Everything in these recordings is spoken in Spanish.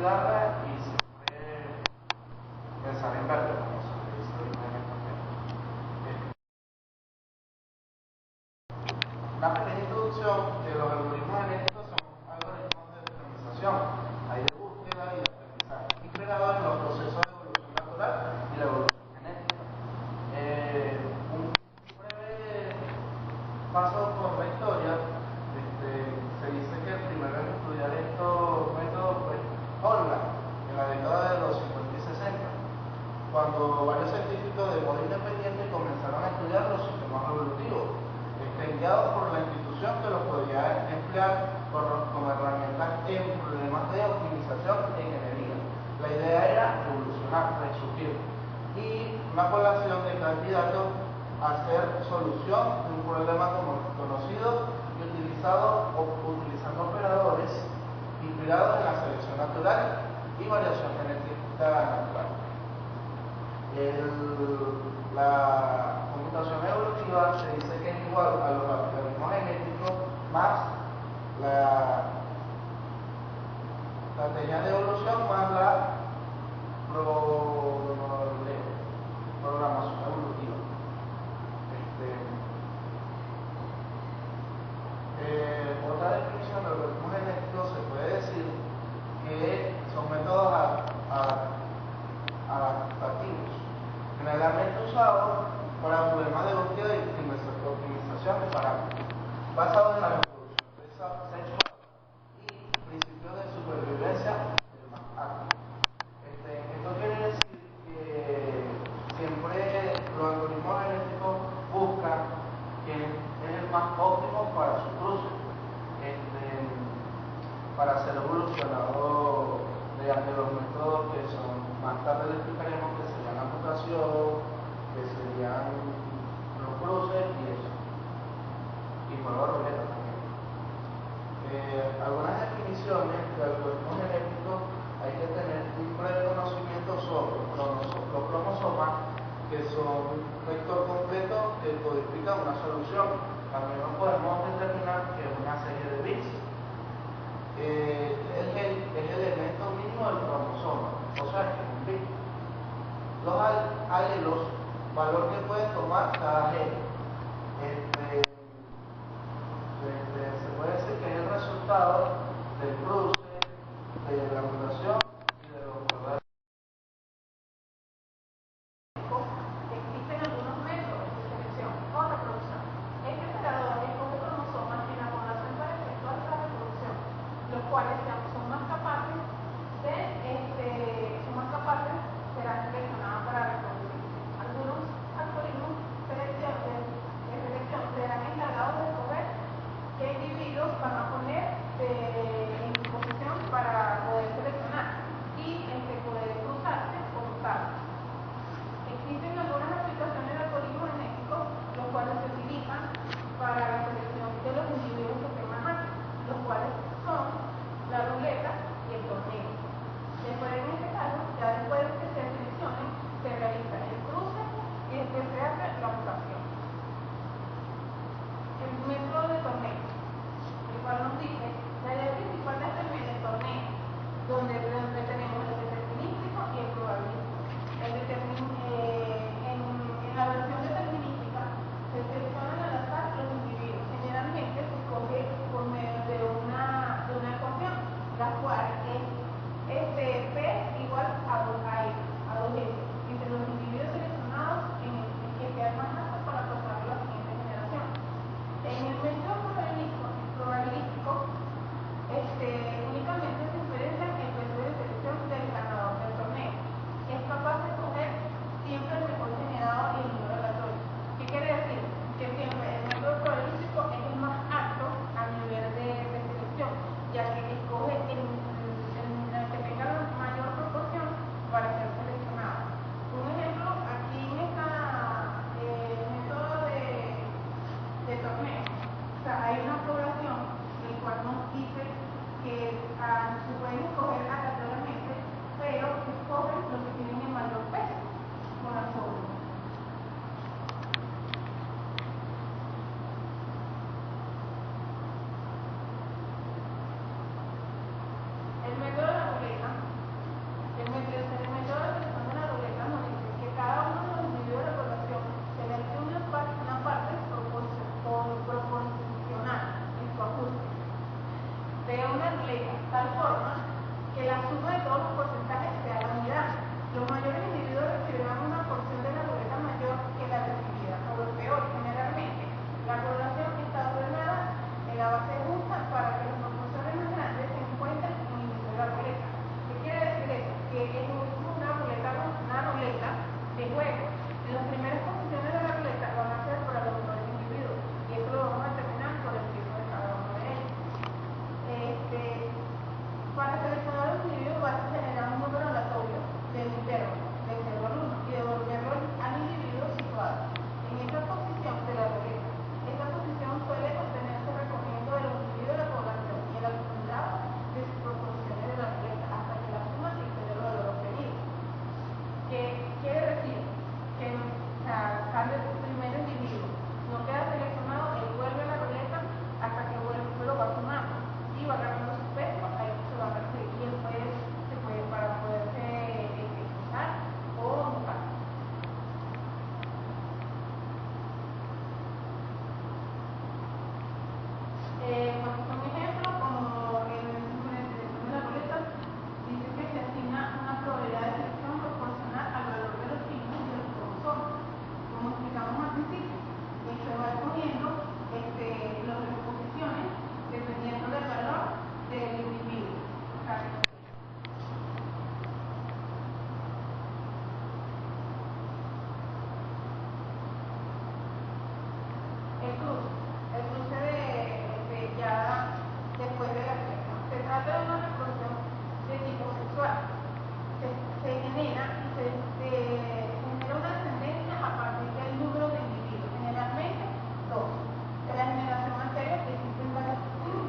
cuidarla y siempre pensar en verde, como se le dice ahorita en estos tiempos. Una pequeña introducción de los algoritmos genéticos son algoritmos de optimización, hay de búsqueda y de aprendizaje, integrados en los procesos de evolución natural y la evolución genética. Un breve paso por la historia. Se dice que el primero en estudiar estos métodos fue Holland, en la década de los 50 y 60, cuando varios científicos de modo independiente comenzaron a estudiar los sistemas evolutivos, guiados por la institución que los podía emplear como herramientas en problemas de optimización e ingeniería. La idea era evolucionar, resurgir, y una población de candidatos a hacer solución de un problema conocido y utilizando operadores inspirados en la selección natural y variación genética natural. La computación evolutiva se dice que es igual a los algoritmos genéticos más la estrategia de evolución más la programación evolutiva. Otra definición de algoritmos genéticos se puede decir que son métodos adaptativos, generalmente usados para problemas de búsqueda y optimización de parámetros, basados en la reproducción sexual y principios de supervivencia del más apto. Esto quiere decir que siempre los algoritmos genéticos buscan quién es el más óptimo para su cruce, para ser evolucionado mediante los métodos que son, más tarde les explicaremos, que serían la mutación, que serían los cruces y eso, y fuego ruleta también. Algunas definiciones de algoritmos genéticos: hay que tener un breve conocimiento sobre los cromosomas, que son un vector completo que codifica una solución. También no podemos determinar que es una serie de bits. Es el elemento mínimo del cromosoma, o sea, que es un bit. Los alelos, valor que puede tomar cada gen. Se puede decir que es el resultado del cruce de suma de todos los porcentajes sea la unidad. Los mayores individuos recibirán una porción de la ruleta mayor que la recibida, o lo peor, generalmente. La población está ordenada en la base justa para que las proporciones más grandes se encuentren en el inicio de la ruleta. ¿Qué quiere decir eso? Que es una ruleta de juego. Las primeras posiciones de la ruleta van a ser para los mejores individuos, y eso lo vamos a determinar por el peso de cada uno de ellos. Para seleccionar los individuos vas a generar un número aleatorio del intervalo, de 0 al 1, y devolverlo al individuo situado en esa posición de la ruleta. Esta posición suele obtenerse recogiendo de los individuos de la población y el acumulado de sus proporciones de la ruleta hasta que la suma excede el valor obtenido. ¿Qué quiere decir? Que sale el primer individuo, no queda seleccionado, él vuelve a la ruleta hasta que vuelve, lo va sumando y va ganando su peso, ahí se va a recibir y después se puede para poderse usar o buscar. Bueno, un ejemplo, como en la ruleta, dice que se asigna una probabilidad de selección proporcional al valor de los signos y de los cromosomas. Como explicamos al principio, se va escogiendo las posiciones dependiendo del valor del individuo. El cruce ya después de la selección. Se trata de una reproducción de tipo sexual. Se genera y se genera una descendencia a partir del número de individuos, generalmente 2. De la generación anterior existen varios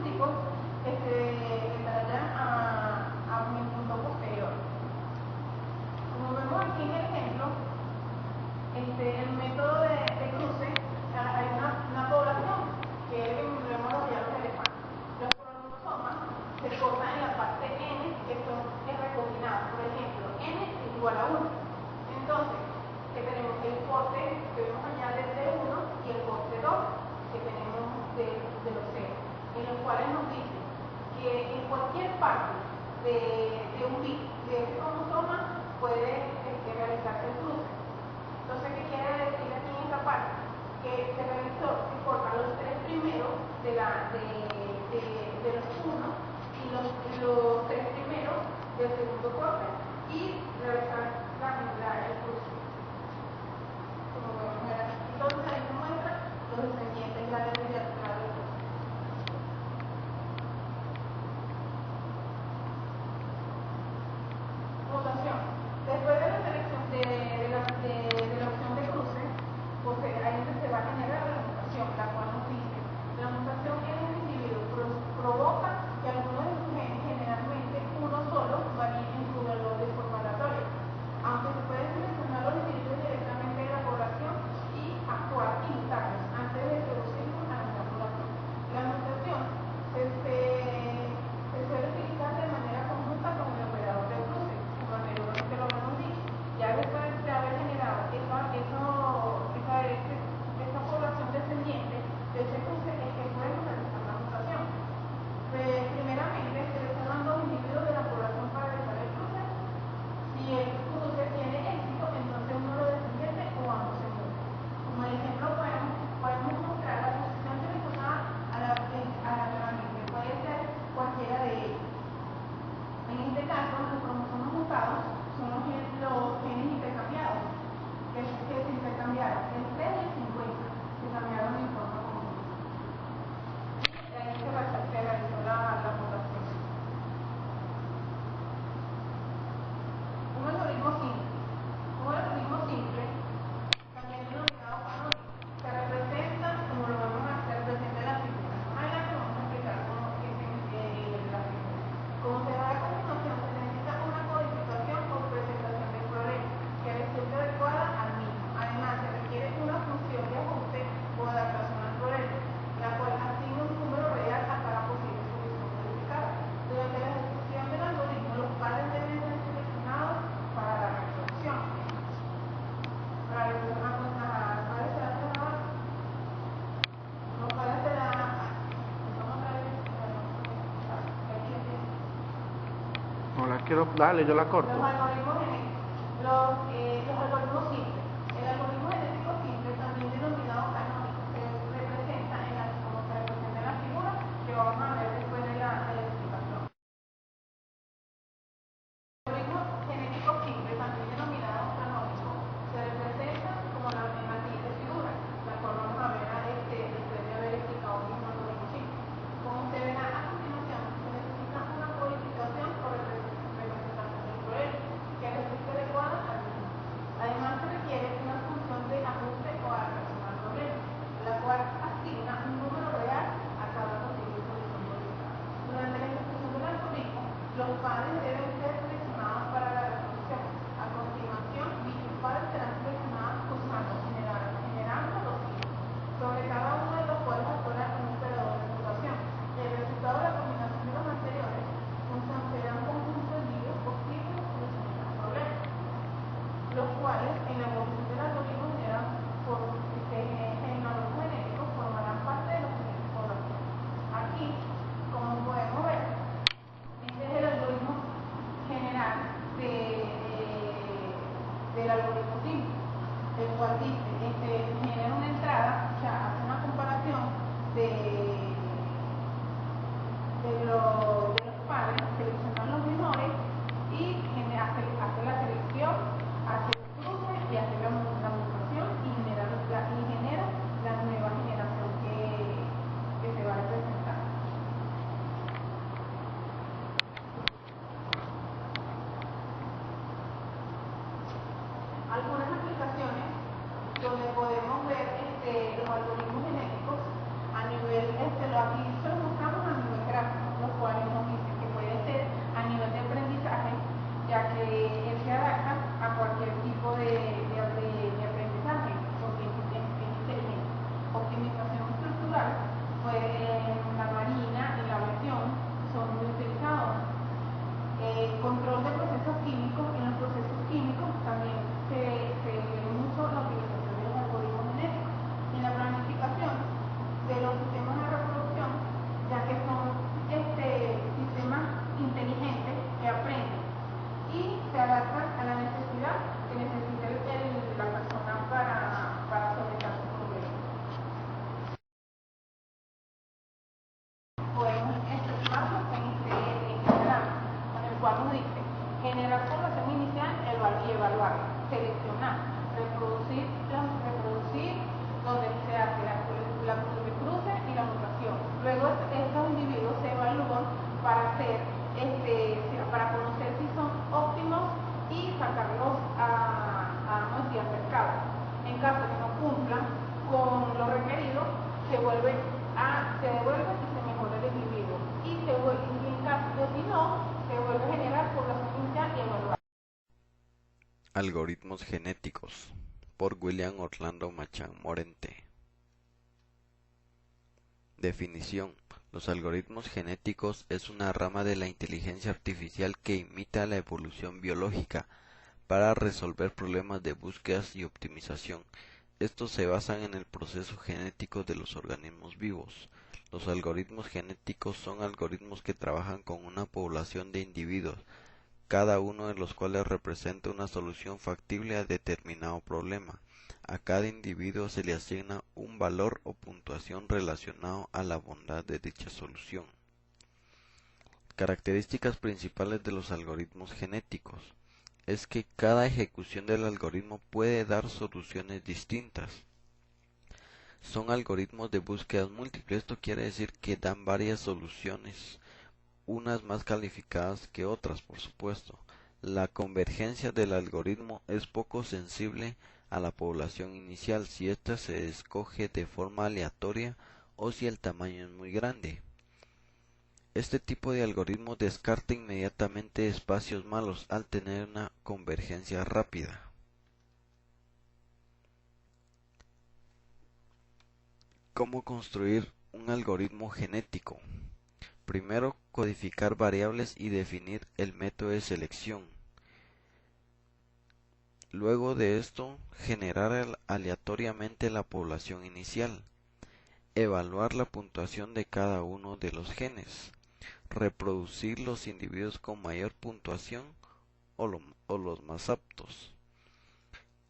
tipos que se entrarán a un punto posterior. Como vemos aquí en el ejemplo, el método de cruce, hay una población que vemos los elefantes. Los cromosomas se cortan en la parte N, que son recombinados. Por ejemplo, N es igual a 1. Entonces, que tenemos el corte que vemos allá de 1 y el corte 2 que tenemos de los 0, en los cuales nos dice que en cualquier parte de un bit de ese cromosoma puede realizarse el cruce. Entonces, ¿qué quiere decir aquí en esta parte? Que se realizó, se cortan los 3 primeros de los 1 y los 3 primeros del segundo corte y realizar el cruce. Como vemos aquí. Entonces, ahí se muestra los descendientes, la densidad del cruce. quiero, dale, yo la corto. Los algoritmos genéticos. Los algoritmos simples. El algoritmo genético simple, también denominado canónico, se representa como se representa en la figura que vamos a ver después de la explicación. El algoritmo genético simple, también denominado canónico, se representa como en la siguiente figura, la cual vamos a ver después de haber explicado un algoritmo simple. Como se verá a continuación, se necesita una codificación o representación del problema que resulte adecuada al mismo. Además, se requiere una función de ajuste o adaptación al problema, la cual asigna un número real a cada posible solución modificada. Durante la ejecución del algoritmo, los padres deben ser seleccionados para la resolución. A continuación, dichos padres serán seleccionados usando generando los hijos, sobre cada uno de los cuales actuará un operador de computación. El resultado de la combinación de los anteriores será un conjunto de individuos posibles de solucionar el problema, los cuales en la evolución del algoritmo genético formarán parte de los siguientes poblaciones. Aquí, como podemos ver, este es el algoritmo general del algoritmo simple, el cual dice, genera una entrada, o sea, hace una comparación de los padres, seleccionan los menores y hace la selección, hace el cruce y hace la mutación y genera la nueva generación que se va a representar. Algunas aplicaciones donde podemos ver los algoritmos genéticos a nivel, aquí se los mostramos a nivel gráfico, los cuales nos dicen que puede ser a nivel de aprendizaje, ya que él se adapta a cualquier tipo de aprendizaje, porque es inteligente. Optimización estructural, pues en la marina, en la aviación, son muy utilizados. Control de procesos químicos. En los procesos químicos también se ve mucho la utilización de los algoritmos genéticos. En la planificación de los sistemas de reproducción, ya que son sistemas inteligentes que aprenden y se adaptan a la necesidad que necesita la persona para solventar su problema. Podemos expresarlo en general, en el cual nos dice generar población inicial y evaluarla, seleccionar, reproducir donde se hace el cruce y la mutación. Luego estos individuos se evalúan para conocer si son óptimos y sacarlos al mercado. En caso de que no cumplan con lo requerido, se devuelve y se mejora el individuo. Y en caso de si no, se vuelve a generar población inicial y evaluar. Algoritmos genéticos por William Orlando Machán Morente. Definición: los algoritmos genéticos es una rama de la inteligencia artificial que imita la evolución biológica para resolver problemas de búsquedas y optimización. Estos se basan en el proceso genético de los organismos vivos. Los algoritmos genéticos son algoritmos que trabajan con una población de individuos, cada uno de los cuales representa una solución factible a determinado problema. A cada individuo se le asigna un valor o puntuación relacionado a la bondad de dicha solución. Características principales de los algoritmos genéticos es que cada ejecución del algoritmo puede dar soluciones distintas. Son algoritmos de búsquedas múltiples. Esto quiere decir que dan varias soluciones, unas más calificadas que otras, por supuesto. La convergencia del algoritmo es poco sensible a la población inicial si ésta se escoge de forma aleatoria o si el tamaño es muy grande. Este tipo de algoritmo descarta inmediatamente espacios malos al tener una convergencia rápida. ¿Cómo construir un algoritmo genético? Primero, codificar variables y definir el método de selección. Luego de esto, generar aleatoriamente la población inicial. Evaluar la puntuación de cada uno de los genes. reproducir los individuos con mayor puntuación o los más aptos.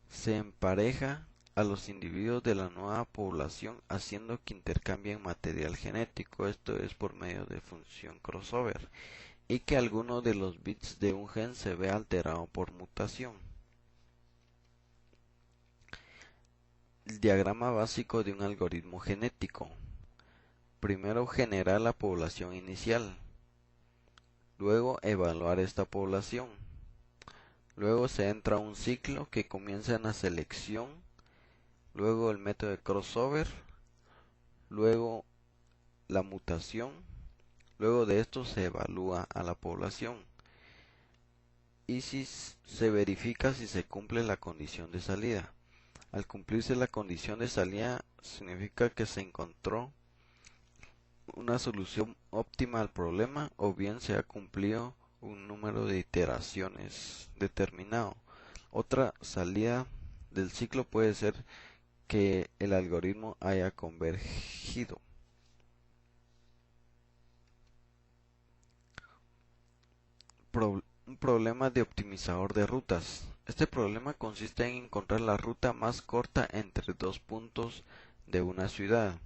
Se empareja a los individuos de la nueva población haciendo que intercambien material genético, esto es por medio de función crossover, y que alguno de los bits de un gen se vea alterado por mutación. El diagrama básico de un algoritmo genético. Primero generar la población inicial, luego evaluar esta población. Luego se entra a un ciclo que comienza en la selección, luego el método de crossover, luego la mutación, luego de esto se evalúa a la población y si se verifica si se cumple la condición de salida. Al cumplirse la condición de salida significa que se encontró una solución óptima al problema o bien se ha cumplido un número de iteraciones determinado. Otra salida del ciclo puede ser que el algoritmo haya convergido. Un problema de optimizador de rutas. Este problema consiste en encontrar la ruta más corta entre dos puntos de una ciudad.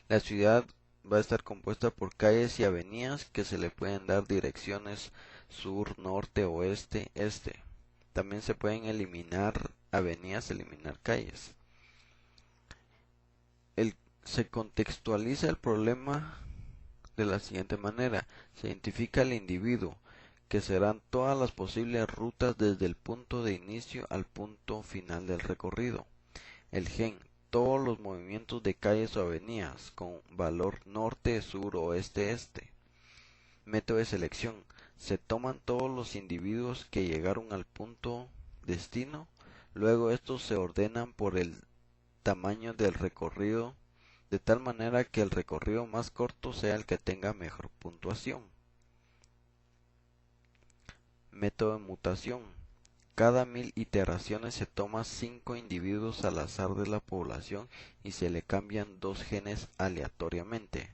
La ciudad va a estar compuesta por calles y avenidas que se le pueden dar direcciones sur, norte, oeste, este. También se pueden eliminar avenidas, eliminar calles. Se contextualiza el problema de la siguiente manera. Se identifica el individuo, que serán todas las posibles rutas desde el punto de inicio al punto final del recorrido. El gen, todos los movimientos de calles o avenidas con valor norte, sur, oeste, este. Método de selección. Se toman todos los individuos que llegaron al punto destino, luego estos se ordenan por el tamaño del recorrido, de tal manera que el recorrido más corto sea el que tenga mejor puntuación. Método de mutación. Cada 1000 iteraciones se toma 5 individuos al azar de la población y se le cambian 2 genes aleatoriamente.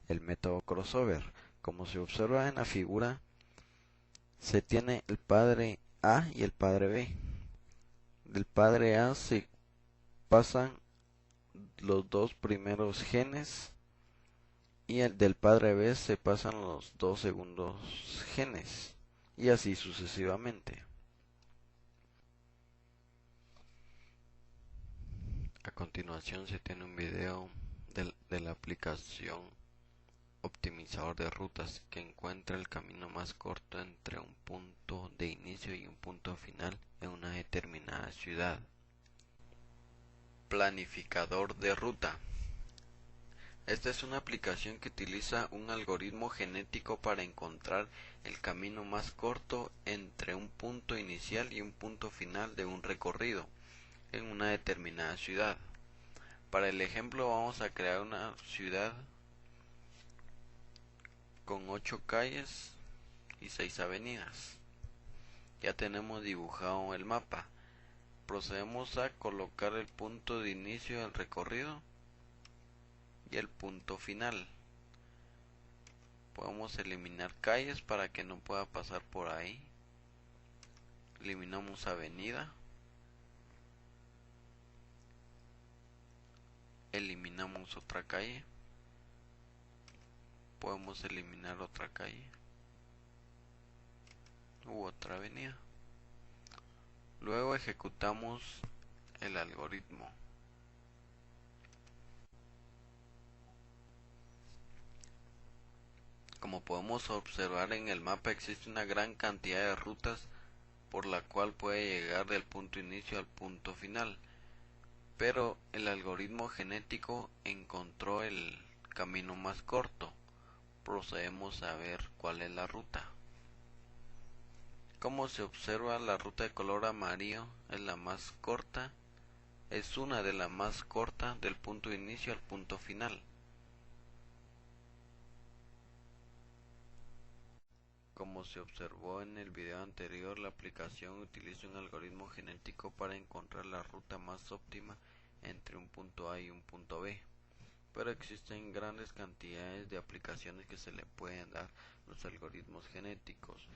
El método crossover. Como se observa en la figura, se tiene el padre A y el padre B. Del padre A se pasan los 2 primeros genes y del padre B se pasan los 2 segundos genes y así sucesivamente. A continuación se tiene un video de la aplicación optimizador de rutas que encuentra el camino más corto entre un punto de inicio y un punto final en una determinada ciudad. Planificador de ruta. Esta es una aplicación que utiliza un algoritmo genético para encontrar el camino más corto entre un punto inicial y un punto final de un recorrido en una determinada ciudad. Para el ejemplo vamos a crear una ciudad con 8 calles y 6 avenidas. Ya tenemos dibujado el mapa. Procedemos a colocar el punto de inicio del recorrido y el punto final. Podemos eliminar calles para que no pueda pasar por ahí. Eliminamos avenida. Eliminamos otra calle. Podemos eliminar otra calle u otra avenida. Luego ejecutamos el algoritmo. Como podemos observar en el mapa existe una gran cantidad de rutas por la cual puede llegar del punto inicio al punto final, pero el algoritmo genético encontró el camino más corto. Procedemos a ver cuál es la ruta. Como se observa, la ruta de color amarillo es la más corta, es una de las más cortas del punto de inicio al punto final. Como se observó en el video anterior, la aplicación utiliza un algoritmo genético para encontrar la ruta más óptima entre un punto A y un punto B. pero existen grandes cantidades de aplicaciones que se le pueden dar los algoritmos genéticos,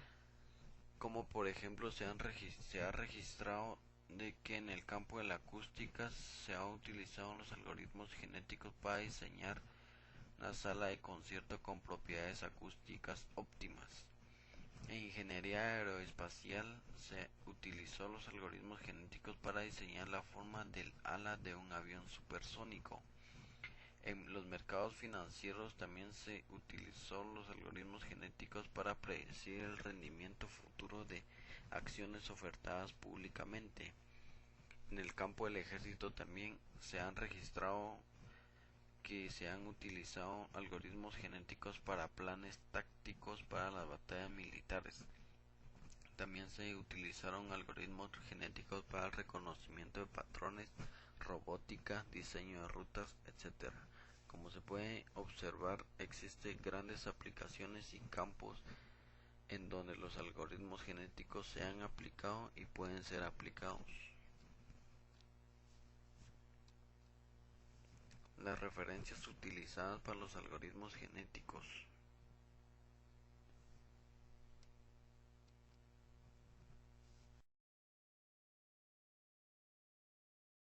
como por ejemplo se ha registrado de que en el campo de la acústica se han utilizado los algoritmos genéticos para diseñar una sala de concierto con propiedades acústicas óptimas. En ingeniería aeroespacial se utilizó los algoritmos genéticos para diseñar la forma del ala de un avión supersónico. En los mercados financieros también se utilizó los algoritmos genéticos para predecir el rendimiento futuro de acciones ofertadas públicamente. En el campo del ejército también se han registrado que se han utilizado algoritmos genéticos para planes tácticos para las batallas militares. También se utilizaron algoritmos genéticos para el reconocimiento de patrones, robótica, diseño de rutas, etc. Como se puede observar, existen grandes aplicaciones y campos en donde los algoritmos genéticos se han aplicado y pueden ser aplicados. Las referencias utilizadas para los algoritmos genéticos.